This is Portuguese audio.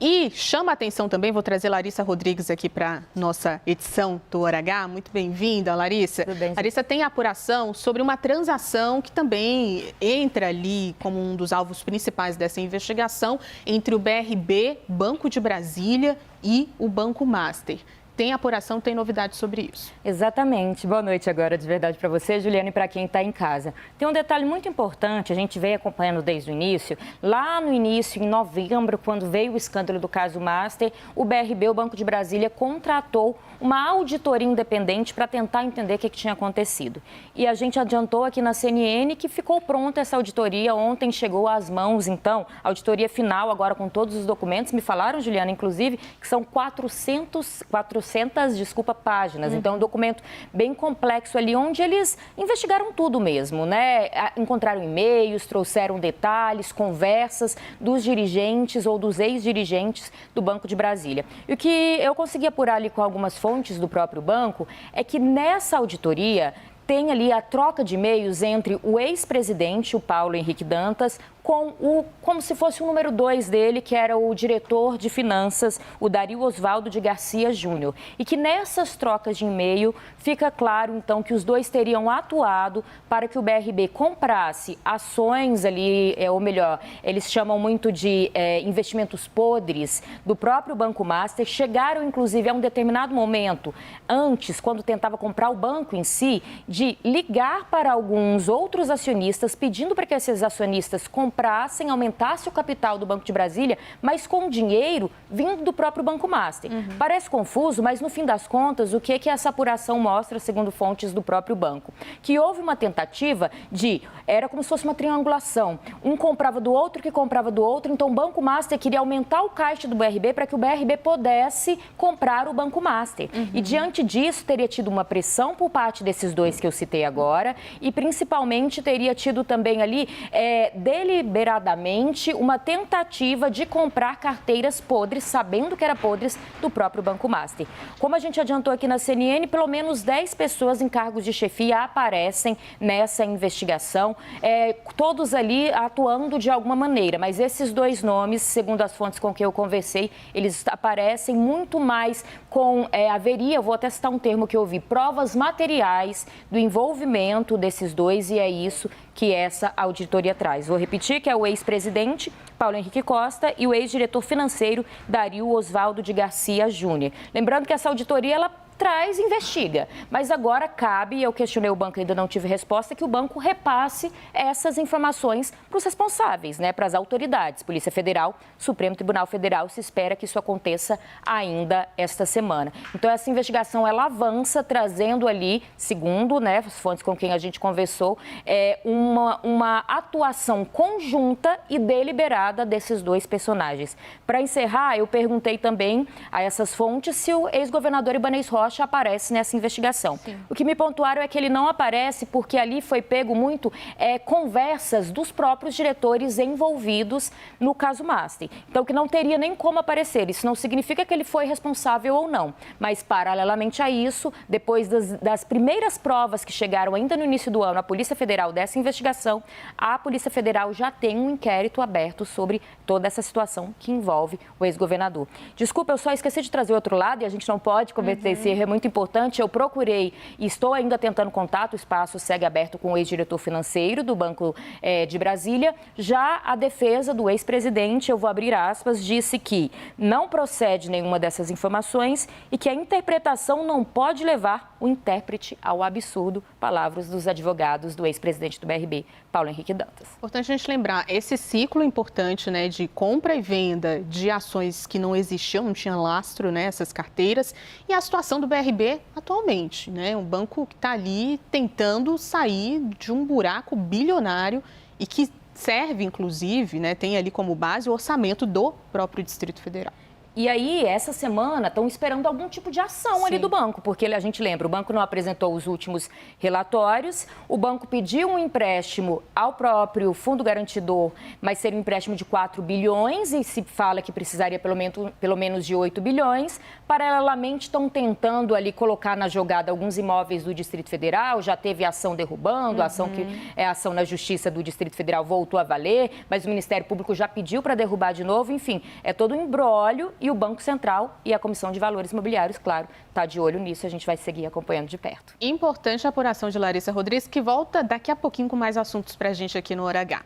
E chama a atenção também, vou trazer Larissa Rodrigues aqui para nossa edição do Hora H. Muito bem-vinda, Larissa. Tudo bem, Larissa, tem apuração sobre uma transação que também entra ali como um dos alvos principais dessa investigação entre o BRB, Banco de Brasília, e o Banco Master. Tem apuração, tem novidade sobre isso. Exatamente. Boa noite agora, de verdade, para você, Juliana, e para quem está em casa. Tem um detalhe muito importante, a gente veio acompanhando desde o início. Lá no início, em novembro, quando veio o escândalo do caso Master, o BRB, o Banco de Brasília, contratou uma auditoria independente para tentar entender o que tinha acontecido. E a gente adiantou aqui na CNN que ficou pronta essa auditoria. Ontem chegou às mãos, então, a auditoria final, agora com todos os documentos. Me falaram, Juliana, inclusive, que são 400 páginas. Então, um documento bem complexo ali, onde eles investigaram tudo mesmo, né? Encontraram e-mails, trouxeram detalhes, conversas dos dirigentes ou dos ex-dirigentes do Banco de Brasília. E o que eu consegui apurar ali com algumas fontes do próprio banco é que nessa auditoria tem ali a troca de e-mails entre o ex-presidente, o Paulo Henrique Dantas, como se fosse o número 2 dele, que era o diretor de finanças, o Dario Osvaldo de Garcia Júnior. E que nessas trocas de e-mail fica claro, então, que os dois teriam atuado para que o BRB comprasse ações ali, ou melhor, eles chamam muito de investimentos podres do próprio Banco Master. Chegaram, inclusive, a um determinado momento, antes, quando tentava comprar o banco em si, de ligar para alguns outros acionistas, pedindo para que esses acionistas comprassem, aumentasse o capital do Banco de Brasília, mas com dinheiro vindo do próprio Banco Master. Parece confuso, mas no fim das contas, o que essa apuração mostra, segundo fontes do próprio banco? Que houve uma tentativa era como se fosse uma triangulação. Um comprava do outro, que comprava do outro, então o Banco Master queria aumentar o caixa do BRB para que o BRB pudesse comprar o Banco Master. E diante disso, teria tido uma pressão por parte desses dois que eu citei agora e principalmente teria tido também ali deliberadamente uma tentativa de comprar carteiras podres, sabendo que eram podres, do próprio Banco Master. Como a gente adiantou aqui na CNN, pelo menos 10 pessoas em cargos de chefia aparecem nessa investigação, todos ali atuando de alguma maneira, mas esses dois nomes, segundo as fontes com que eu conversei, eles aparecem muito mais com, eu vou até citar um termo que eu ouvi, provas materiais do envolvimento desses dois, e é isso que essa auditoria traz. Vou repetir que é o ex-presidente Paulo Henrique Costa e o ex-diretor financeiro Dario Osvaldo de Garcia Júnior. Lembrando que essa auditoria, ela traz e investiga, mas agora cabe, eu questionei o banco, ainda não tive resposta, que o banco repasse essas informações para os responsáveis, né, para as autoridades, Polícia Federal, Supremo Tribunal Federal. Se espera que isso aconteça ainda esta semana. Então, essa investigação, ela avança, trazendo ali, segundo, né, as fontes com quem a gente conversou, uma atuação conjunta e deliberada desses dois personagens. Para encerrar, eu perguntei também a essas fontes se o ex-governador Ibanez Rocha aparece nessa investigação. Sim. O que me pontuaram é que ele não aparece porque ali foi pego muito conversas dos próprios diretores envolvidos no caso Master. Então, que não teria nem como aparecer. Isso não significa que ele foi responsável ou não. Mas, paralelamente a isso, depois das primeiras provas que chegaram ainda no início do ano à Polícia Federal dessa investigação, a Polícia Federal já tem um inquérito aberto sobre toda essa situação que envolve o ex-governador. Desculpa, eu só esqueci de trazer outro lado e a gente não pode cometer esse é muito importante. Eu procurei e estou ainda tentando contato, o espaço segue aberto com o ex-diretor financeiro do Banco de Brasília. Já a defesa do ex-presidente, eu vou abrir aspas, disse que não procede nenhuma dessas informações e que a interpretação não pode levar o intérprete ao absurdo, palavras dos advogados do ex-presidente do BRB, Paulo Henrique Dantas. Importante a gente lembrar, esse ciclo importante, né, de compra e venda de ações que não existiam, não tinha lastro, né, essas carteiras, e a situação do BRB atualmente, né, um banco que está ali tentando sair de um buraco bilionário e que serve, inclusive, né, tem ali como base o orçamento do próprio Distrito Federal. E aí, essa semana, estão esperando algum tipo de ação ali do banco, porque a gente lembra, o banco não apresentou os últimos relatórios, o banco pediu um empréstimo ao próprio fundo garantidor, mas seria um empréstimo de 4 bilhões e se fala que precisaria pelo menos de 8 bilhões. Paralelamente, estão tentando ali colocar na jogada alguns imóveis do Distrito Federal, já teve ação derrubando, ação que é ação na Justiça do Distrito Federal voltou a valer, mas o Ministério Público já pediu para derrubar de novo, enfim, é todo um imbróglio e o Banco Central e a Comissão de Valores Imobiliários, claro, está de olho nisso, a gente vai seguir acompanhando de perto. Importante a apuração de Larissa Rodrigues, que volta daqui a pouquinho com mais assuntos para a gente aqui no Hora H.